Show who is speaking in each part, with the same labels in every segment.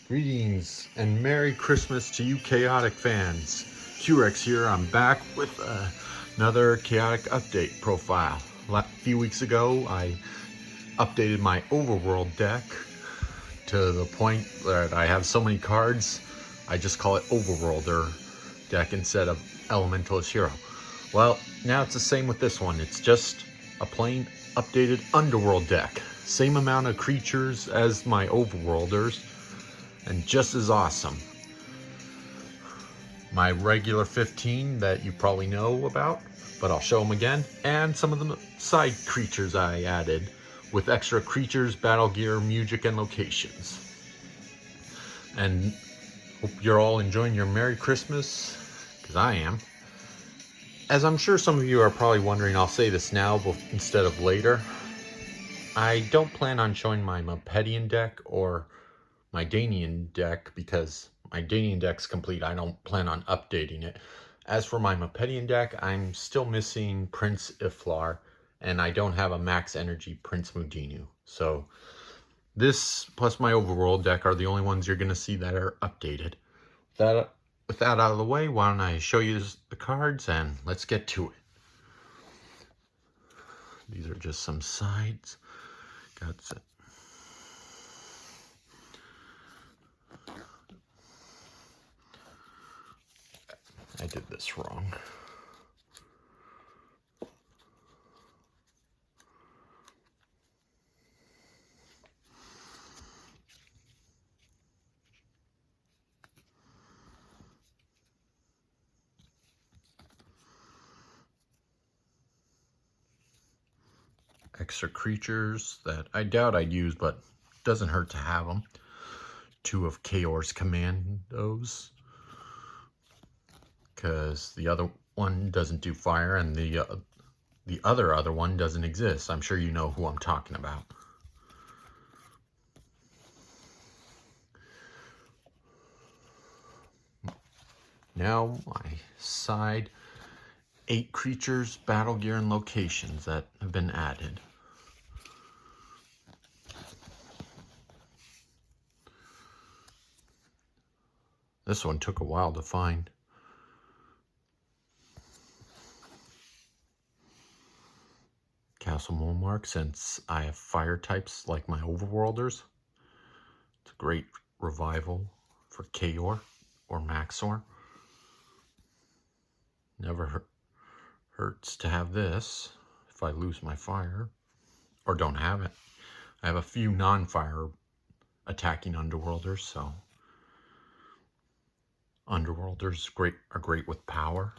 Speaker 1: Greetings and Merry Christmas to you chaotic fans. Q-Rex here. I'm back with another chaotic update profile. A few weeks ago I updated my Overworld deck to the point that I have so many cards I just call it Overworlder deck instead of Elementalist Hero. Well, now it's the same with this one. It's just a plain updated Underworld deck. Same amount of creatures as my Overworlders, and just as awesome. My regular 15 that you probably know about, but I'll show them again, and some of the side creatures I added with extra creatures, battle gear, music, and locations. And hope you're all enjoying your Merry Christmas, because I am. As I'm sure some of you are probably wondering, I'll say this now instead of later. I don't plan on showing my Mopedian deck or my Danian deck because my Danian deck's complete. I don't plan on updating it. As for my Mopedian deck, I'm still missing Prince Iflar, and I don't have a max energy Prince Mudinu. So this plus my Overworld deck are the only ones you're going to see that are updated. With that out of the way, why don't I show you the cards and let's get to it. These are just some sides. Got some. I did this wrong. Extra creatures that I doubt I'd use, but doesn't hurt to have them. 2 of Kaor's Commandos, because the other one doesn't do fire, and the other one doesn't exist. I'm sure you know who I'm talking about. Now my side 8 creatures, battle gear, and locations that have been added. This one took a while to find. Castle Mulmark, since I have fire types like my Overworlders. It's a great revival for Kaor or Maxor. Never hurts to have this if I lose my fire or don't have it. I have a few non-fire attacking Underworlders, so Underworlders are great with power.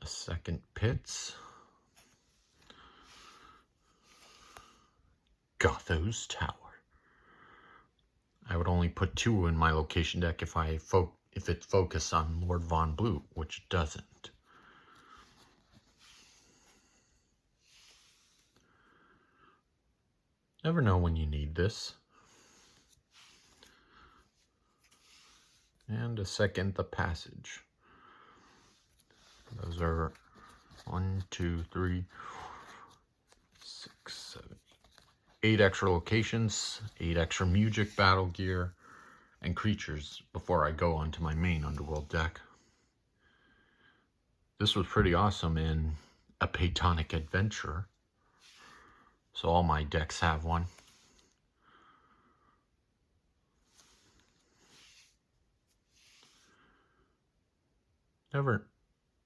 Speaker 1: A second Pits. Gothos Tower. I would only put 2 in my location deck if it focused on Lord Von Blue, which it doesn't. Never know when you need this. And a second The Passage. Those are 1, 2, 3, 6, 7, 8 extra locations, 8 extra music, battle gear, and creatures before I go on to my main Underworld deck. This was pretty awesome in a Platonic Adventure, so all my decks have one.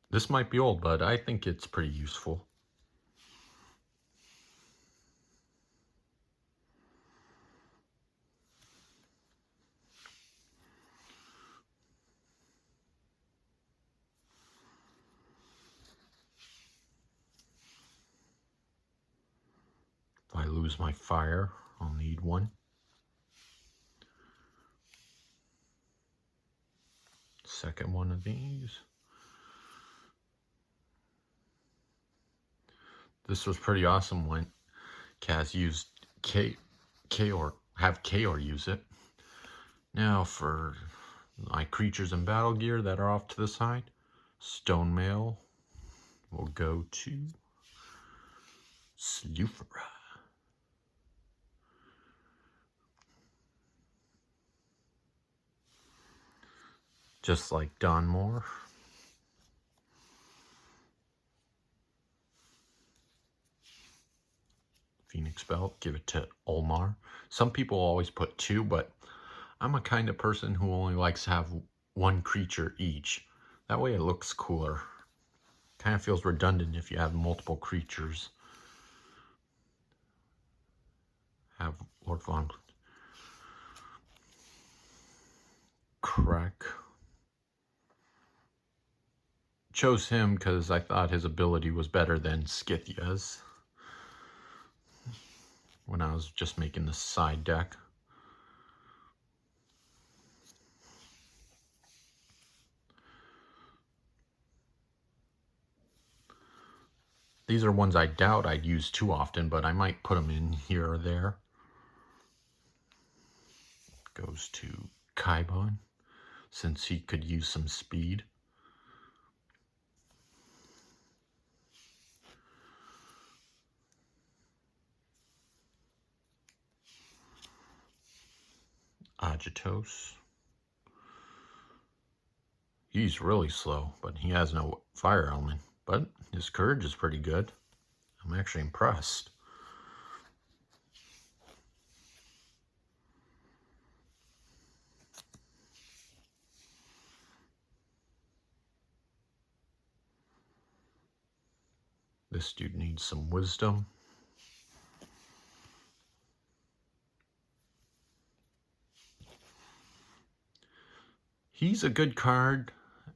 Speaker 1: This might be old, but I think it's pretty useful. If I lose my fire, I'll need one. Second one of these. This was pretty awesome when Kaz used Kaor use it. Now for my creatures and battle gear that are off to the side. Stone Mail will go to Sleufra. just like Don Moore. Phoenix Belt, give it to Olmar. Some people always put 2, but I'm a kind of person who only likes to have 1 creature each. That way it looks cooler. Kind of feels redundant if you have multiple creatures. Have Lord Von Crack. Chose him because I thought his ability was better than Scythia's when I was just making the side deck. These are ones I doubt I'd use too often, but I might put them in here or there. Goes to Kaibon, since he could use some speed. Agitos. He's really slow, but he has no fire element. But his courage is pretty good. I'm actually impressed. This dude needs some wisdom. He's a good card,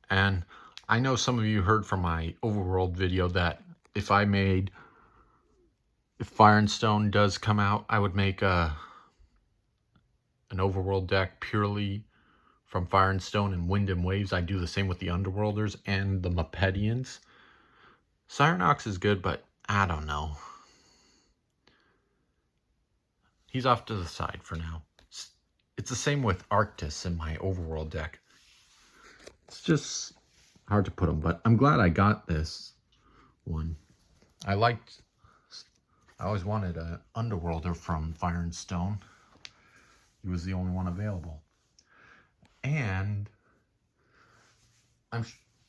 Speaker 1: and I know some of you heard from my Overworld video that if Fire and Stone does come out, I would make an Overworld deck purely from Fire and Stone and Wind and Waves. I do the same with the Underworlders and the Mepedians. Cyronox is good, but I don't know. He's off to the side for now. It's the same with Arctis in my Overworld deck. It's just hard to put him, but I'm glad I got this one. I always wanted an Underworlder from Fire and Stone. He was the only one available. And I'm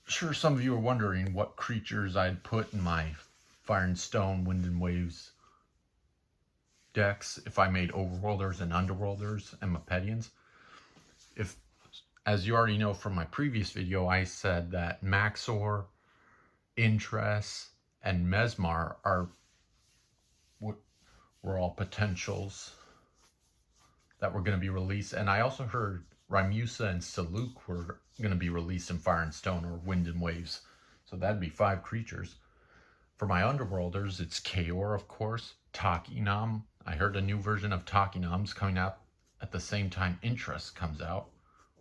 Speaker 1: sure some of you are wondering what creatures I'd put in my Fire and Stone, Wind and Waves decks if I made Overworlders and Underworlders and Mepedians. As you already know from my previous video, I said that Maxor, Intress, and Mesmar were all potentials that were going to be released. And I also heard Ramusa and Saluk were going to be released in Fire and Stone or Wind and Waves. So that'd be 5 creatures. For my Underworlders, it's Kaor, of course, Takinam. I heard a new version of Takinam's coming out at the same time Intress comes out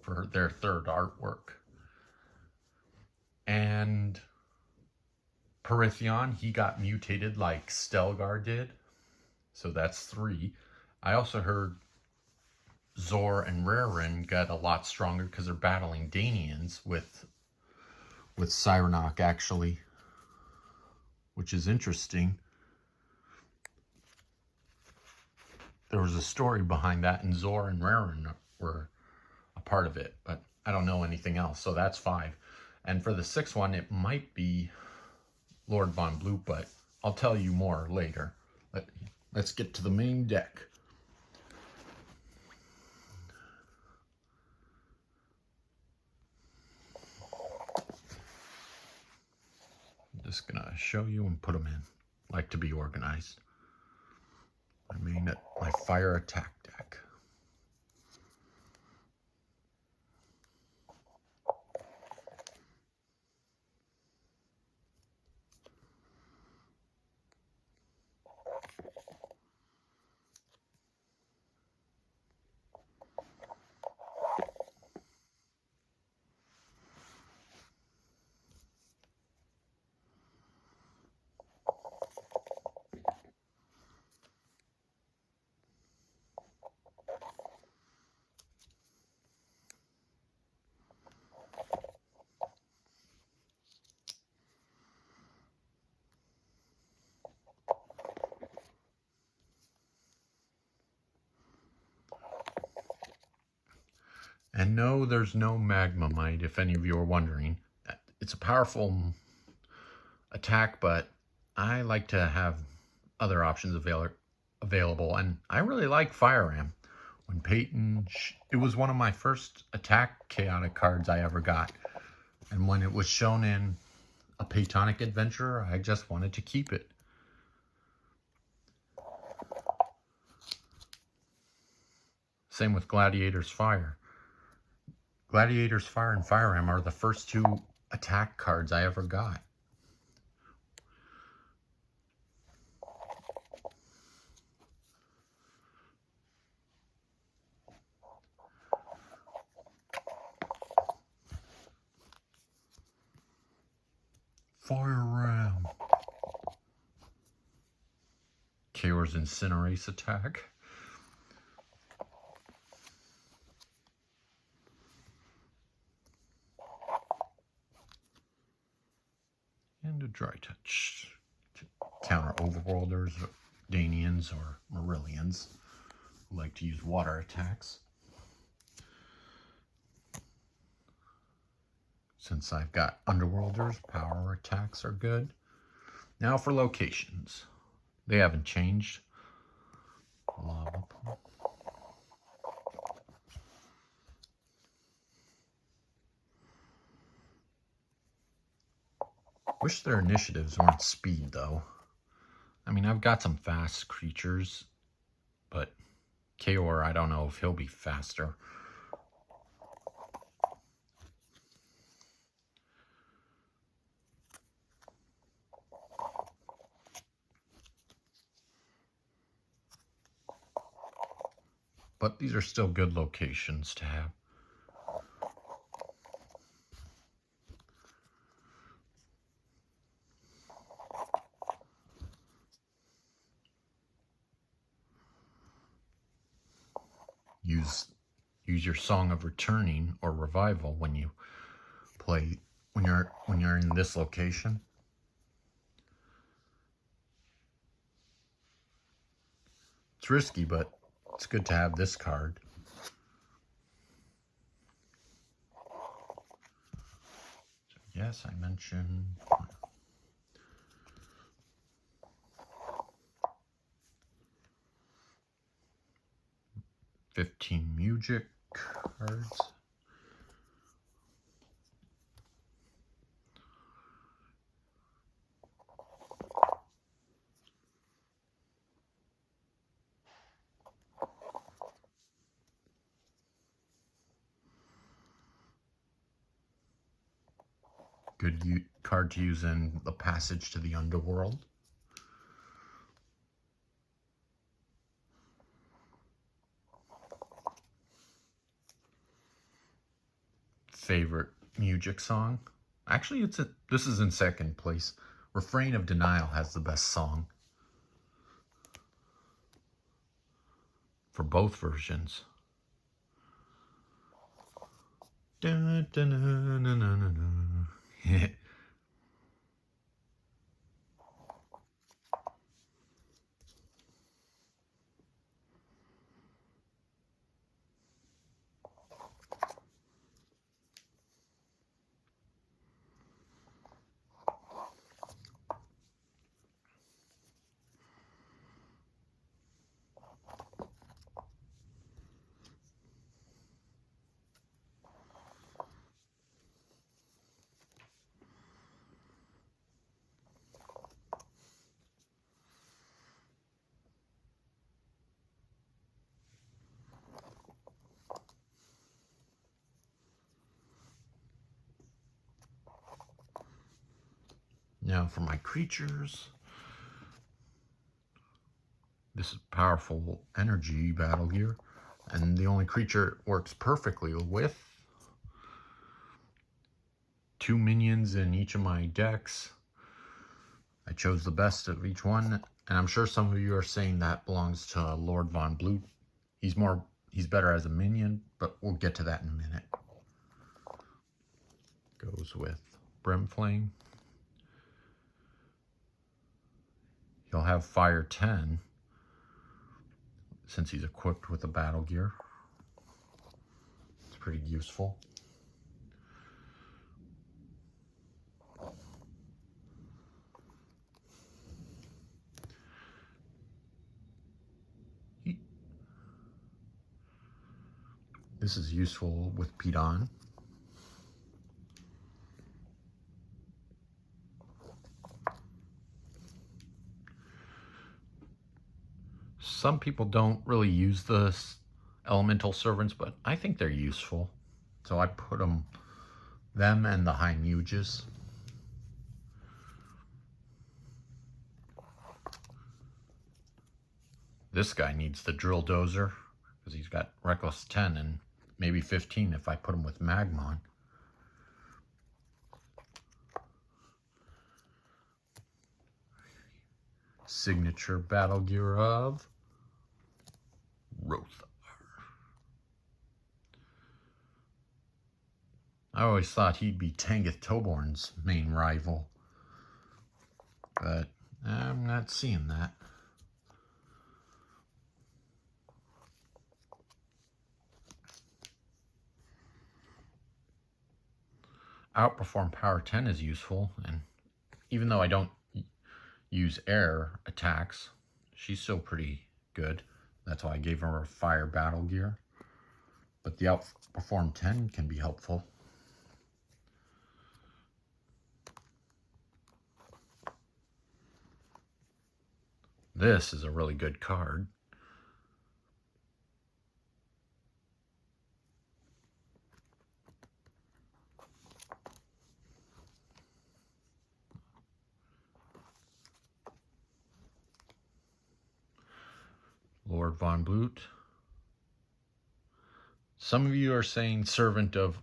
Speaker 1: for their 3rd artwork. And Perithion, he got mutated like Stelgar did. So that's 3. I also heard Zor and Rarin got a lot stronger because they're battling Danians with Cyronok, actually, which is interesting. There was a story behind that, and Zor and Rarin were a part of it, but I don't know anything else, so that's 5. And for the 6th one, it might be Lord Von Bloop, but I'll tell you more later. Let's get to the main deck. I'm just gonna show you and put them in. Like to be organized. My fire attack deck. And no, there's no Magmamite, if any of you are wondering. It's a powerful attack, but I like to have other options available, and I really like Fire Ram. When Peyton, it was one of my first attack chaotic cards I ever got, and when it was shown in a Peytonic Adventurer, I just wanted to keep it. Same with Gladiator's Fire. Gladiator's Fire and Fire Ram are the first two attack cards I ever got. Fire Ram. Kaor's Incinerace attack. And a Dry Touch. To counter Overworlders, Danians, or Marillions who like to use water attacks. Since I've got Underworlders, power attacks are good. Now for locations. They haven't changed. Lava Pool. Wish their initiatives weren't speed, though. I mean, I've got some fast creatures, but Kaor, I don't know if he'll be faster. But these are still good locations to have. Use your Song of Returning or Revival when you play when you're in this location. It's risky, but it's good to have this card. So yes, I mentioned 15 Music cards. Good card to use in the Passage to the Underworld. Favorite music song? Actually, this is in second place. Refrain of Denial has the best song for both versions. Dun, dun, dun, dun, dun, dun. Now for my creatures. This is powerful energy battle gear, and the only creature it works perfectly with. 2 minions in each of my decks. I chose the best of each one, and I'm sure some of you are saying that belongs to Lord Von Blue. He's better as a minion, but we'll get to that in a minute. Goes with Brimflame. He'll have Fire 10 since he's equipped with the battle gear. It's pretty useful. This is useful with Pete on. Some people don't really use the elemental servants, but I think they're useful. So I put them and the high muges. This guy needs the drill dozer because he's got reckless 10 and maybe 15 if I put him with Magmon. Signature battle gear of Roth. I always thought he'd be Tanith Toborn's main rival, but I'm not seeing that. Outperform Power 10 is useful, and even though I don't use air attacks, she's still pretty good. That's why I gave her a fire battle gear. But the Outperform 10 can be helpful. This is a really good card. Lord Von Blut. Some of you are saying Servant of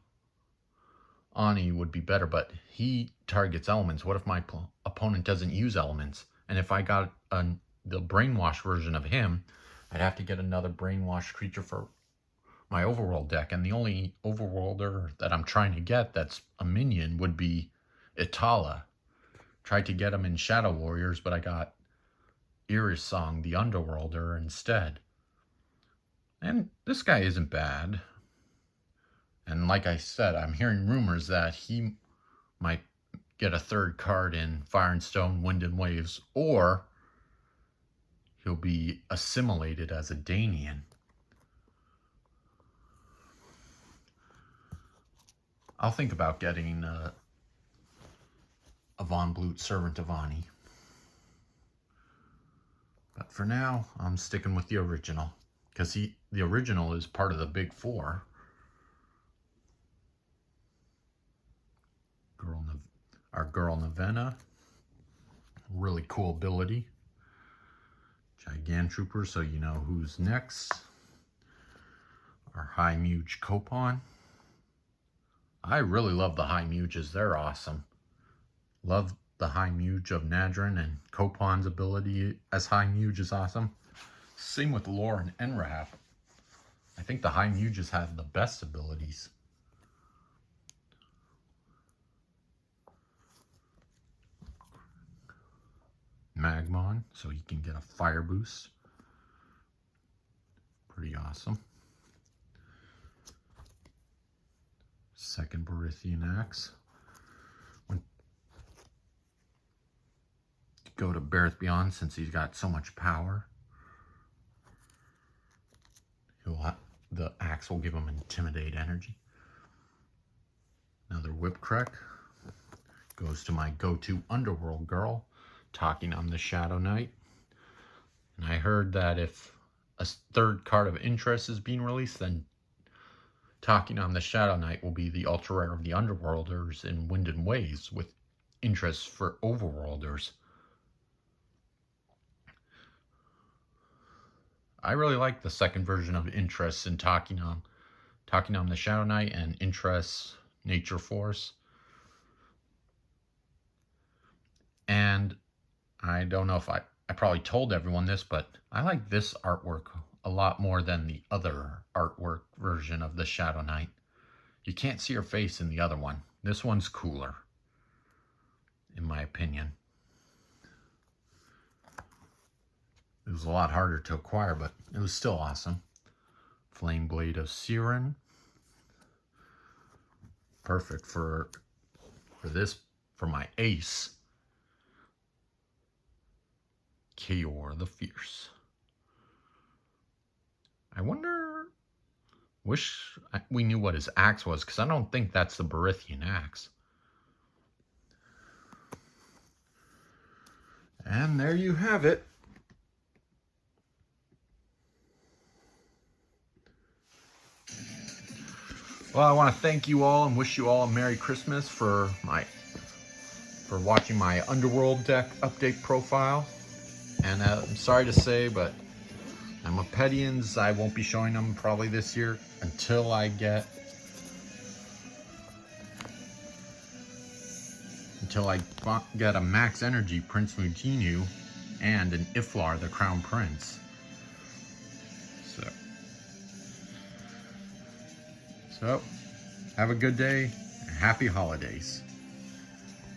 Speaker 1: Ani would be better, but he targets elements. What if my opponent doesn't use elements? And if I got the brainwash version of him, I'd have to get another brainwash creature for my overworld deck. And the only overworlder that I'm trying to get that's a minion would be Itala. Tried to get him in Shadow Warriors, but I got Iris Song, the Underworlder, instead. And this guy isn't bad. And like I said, I'm hearing rumors that he might get a third card in Fire and Stone, Wind and Waves, or he'll be assimilated as a Danian. I'll think about getting a Von Blut Servant of Ani. But for now, I'm sticking with the original, because the original is part of the Big Four. Our girl Navenna, really cool ability. Gigantrooper, so you know who's next. Our High Muge Copon. I really love the High Muges, they're awesome. Love the High Muge of Nadrin, and Copon's ability as High Muge is awesome. Same with Lore and Enrap. I think the High Muges have the best abilities. Magmon, so he can get a fire boost. Pretty awesome. Second Barithian Axe. Go to Bareth Beyond since he's got so much power. The axe will give him Intimidate energy. Another Whip Crack. Goes to my go-to Underworld girl, Talking on the Shadow Knight. And I heard that if a third card of interest is being released, then Talking on the Shadow Knight will be the ultra rare of the Underworlders in Wind and Waves with interest for Overworlders. I really like the second version of interest in Talking on the Shadow Knight and interest Nature Force. And I don't know if I probably told everyone this, but I like this artwork a lot more than the other artwork version of the Shadow Knight. You can't see her face in the other one. This one's cooler, in my opinion. It was a lot harder to acquire, but it was still awesome. Flame Blade of Siren. perfect for my ace, Kaor the Fierce. I wish we knew what his axe was, because I don't think that's the Berithian axe. And there you have it. Well, I want to thank you all and wish you all a Merry Christmas for watching my Underworld deck update profile. And I'm sorry to say, but my Mopedians, I won't be showing them probably this year until I get a max energy Prince Muginu and an Iflar, the Crown Prince. So have a good day and happy holidays.